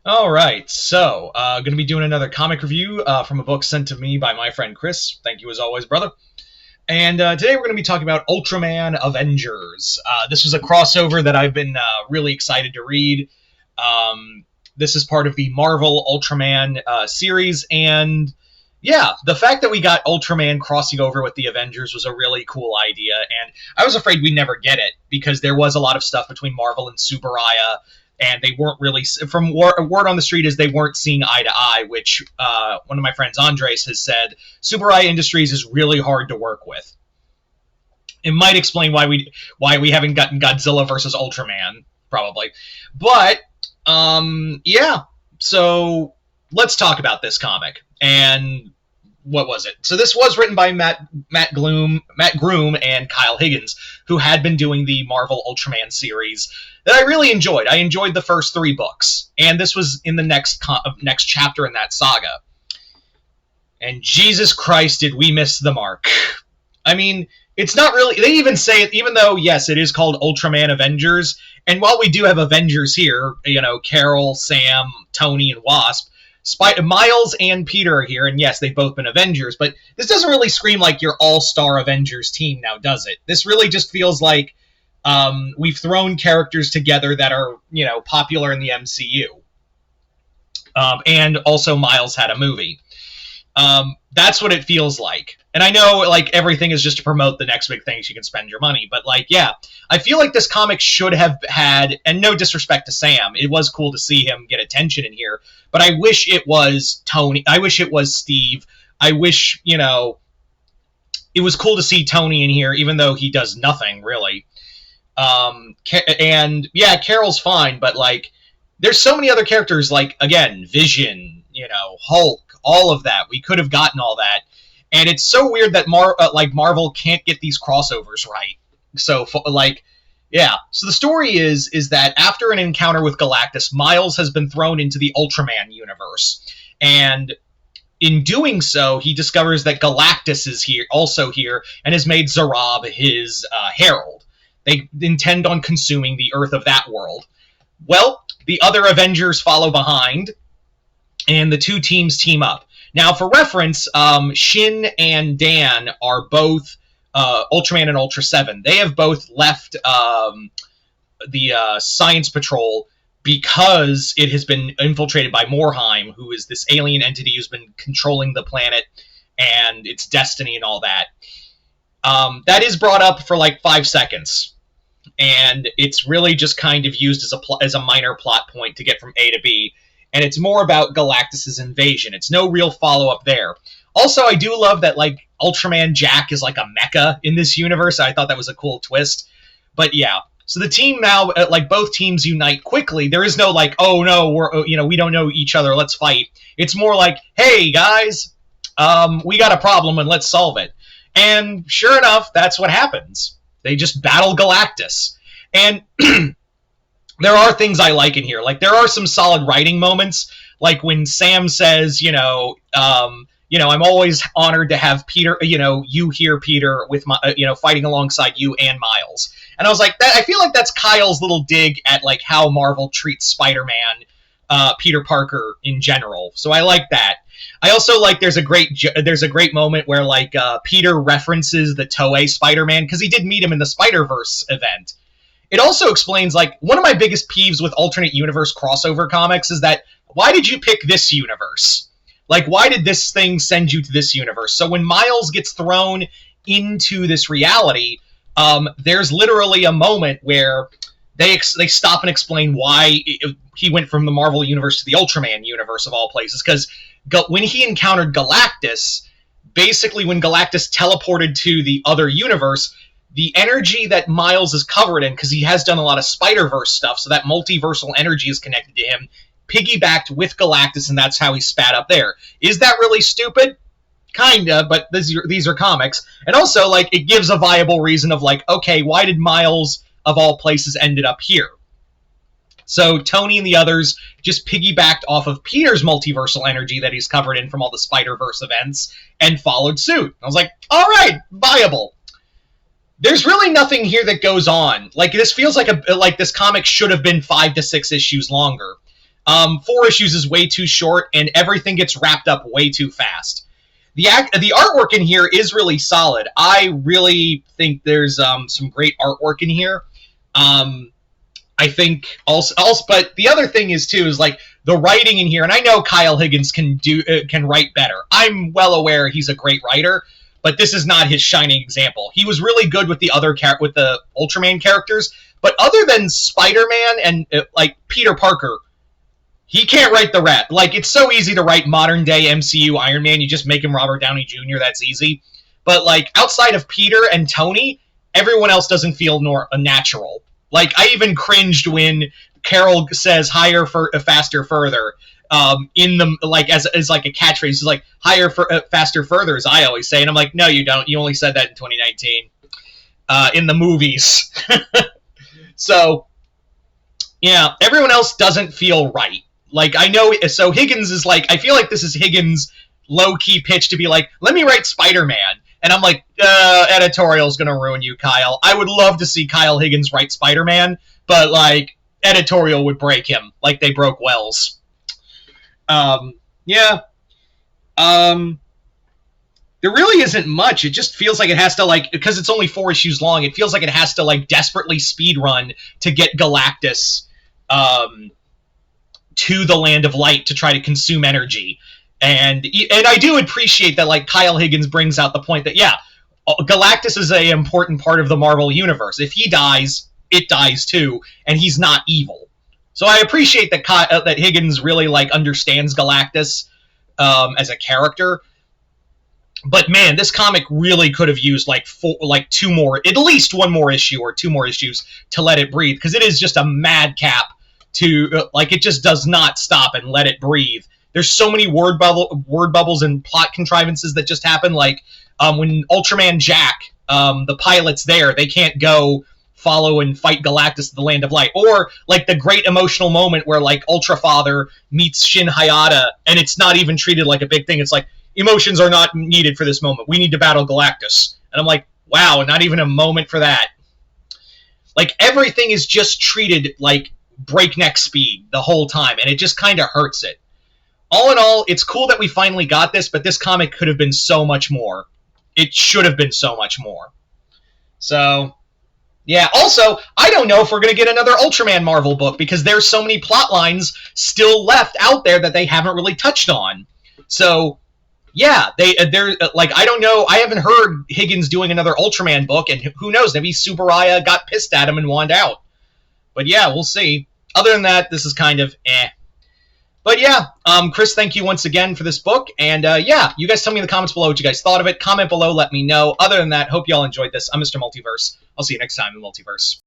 All right, so going to be doing another comic review from a book sent to me by my friend Chris. Thank you as always, brother. And today we're going to be talking about Ultraman Avengers. This was a crossover that I've been really excited to read. This is part of the Marvel Ultraman series, and yeah, the fact that we got Ultraman crossing over with the Avengers was a really cool idea, and I was afraid we'd never get it because there was a lot of stuff between Marvel and Subaraya, and they weren't really, from word on the street is they weren't seeing eye to eye, which one of my friends, Andres, has said Subaraya Industries is really hard to work with. It might explain why we haven't gotten Godzilla versus Ultraman, probably. But yeah, so let's talk about this comic. And what was it? So this was written by Matt Groom, and Kyle Higgins, who had been doing the Marvel Ultraman series that I really enjoyed. I enjoyed the first 3 books, and this was in the next chapter in that saga. And Jesus Christ, did we miss the mark? I mean, it's not really. They even say it, even though yes, it is called Ultraman Avengers. And while we do have Avengers here, Carol, Sam, Tony, and Wasp, Miles and Peter are here, and yes, they've both been Avengers. But this doesn't really scream like your all-star Avengers team now, does it? This really just feels like we've thrown characters together that are popular in the MCU, and also Miles had a movie. That's what it feels like. And I know, like, everything is just to promote the next big thing so you can spend your money. But, like, yeah, I feel like this comic should have had, and no disrespect to Sam, it was cool to see him get attention in here, but I wish it was Tony. I wish it was Steve. I wish, it was cool to see Tony in here, even though he does nothing, really. And, yeah, Carol's fine, but, like, there's so many other characters, like, again, Vision, Hulk, all of that. We could have gotten all that. And it's so weird that Marvel can't get these crossovers right. So, yeah. So the story is that after an encounter with Galactus, Miles has been thrown into the Ultraman universe. And in doing so, he discovers that Galactus is also here, and has made Zarab his herald. They intend on consuming the Earth of that world. Well, the other Avengers follow behind, and the two teams team up. Now, for reference, Shin and Dan are both Ultraman and Ultra 7. They have both left the Science Patrol because it has been infiltrated by Morheim, who is this alien entity who's been controlling the planet and its destiny and all that. That is brought up for like 5 seconds, and it's really just kind of used as a minor plot point to get from A to B. And it's more about Galactus's invasion. It's no real follow-up there. Also, I do love that, like, Ultraman Jack is like a mecha in this universe. I thought that was a cool twist. But yeah, so the team now, like, both teams unite quickly. There is no, like, oh no, we don't know each other, let's fight. It's more like, hey guys, we got a problem and let's solve it. And sure enough, that's what happens. They just battle Galactus. And there are things I like in here. Like, there are some solid writing moments, like when Sam says, I'm always honored to have Peter, you here, Peter, with my, fighting alongside you and Miles. And I was like, I feel like that's Kyle's little dig at, like, how Marvel treats Spider-Man, Peter Parker in general. So I like that. I also like there's a great moment where, like, Peter references the Toei Spider-Man, because he did meet him in the Spider-Verse event. It also explains, like, one of my biggest peeves with alternate universe crossover comics is that, why did you pick this universe? Like, why did this thing send you to this universe? So when Miles gets thrown into this reality, there's literally a moment where they stop and explain why he went from the Marvel universe to the Ultraman universe, of all places. Because when he encountered Galactus, basically when Galactus teleported to the other universe, the energy that Miles is covered in, because he has done a lot of Spider-Verse stuff, so that multiversal energy is connected to him, piggybacked with Galactus, and that's how he spat up there. Is that really stupid? Kinda, but these are comics. And also, like, it gives a viable reason of, like, okay, why did Miles, of all places, ended up here? So Tony and the others just piggybacked off of Peter's multiversal energy that he's covered in from all the Spider-Verse events, and followed suit. I was like, alright, viable. There's really nothing here that goes on. Like, this feels like this comic should have been 5 to 6 issues longer. 4 issues is way too short, and everything gets wrapped up way too fast. The artwork in here is really solid. I really think there's some great artwork in here. I think also, but the other thing is too is like the writing in here, and I know Kyle Higgins can write better. I'm well aware he's a great writer, but this is not his shining example. He was really good with the with the Ultraman characters, but other than Spider-Man and like Peter Parker, he can't write the rap. Like, it's so easy to write modern day MCU Iron Man. You just make him Robert Downey Jr. That's easy. But like outside of Peter and Tony, everyone else doesn't feel natural. Like, I even cringed when Carol says higher, faster, further. In the like as like a catchphrase, it's like higher, faster, further, as I always say, and I'm like, no, you don't. You only said that in 2019 in the movies. So yeah, everyone else doesn't feel right. Like, I know, so Higgins is like, I feel like this is Higgins' low-key pitch to be like, let me write Spider-Man. And I'm like, editorial's gonna ruin you, Kyle. I would love to see Kyle Higgins write Spider-Man, but, like, editorial would break him, like they broke Wells. Yeah. There really isn't much. It just feels like it has to, like, because it's only 4 issues long, it feels like it has to, like, desperately speedrun to get Galactus, to the Land of Light to try to consume energy. And I do appreciate that, like, Kyle Higgins brings out the point that, yeah, Galactus is an important part of the Marvel Universe. If he dies, it dies too, and he's not evil. So I appreciate that that Higgins really, like, understands Galactus as a character. But man, this comic really could have used like two more, at least one more issue or 2 more issues to let it breathe, because it is just a madcap to like, it just does not stop and let it breathe. There's so many word bubbles and plot contrivances that just happen. Like when Ultraman Jack, the pilot's there, they can't go follow and fight Galactus at the Land of Light. Or like the great emotional moment where like Ultra Father meets Shin Hayata, and it's not even treated like a big thing. It's like, emotions are not needed for this moment. We need to battle Galactus. And I'm like, wow, not even a moment for that. Like, everything is just treated like breakneck speed the whole time, and it just kind of hurts it. All in all, it's cool that we finally got this, but this comic could have been so much more. It should have been so much more. So, yeah. Also, I don't know if we're going to get another Ultraman Marvel book, because there's so many plot lines still left out there that they haven't really touched on. So, yeah, they're like, I don't know. I haven't heard Higgins doing another Ultraman book, and who knows? Maybe Subaraya got pissed at him and wanted out. But yeah, we'll see. Other than that, this is kind of eh. But yeah, Chris, thank you once again for this book. And yeah, you guys tell me in the comments below what you guys thought of it. Comment below, let me know. Other than that, hope you all enjoyed this. I'm Mr. Multiverse. I'll see you next time in the Multiverse.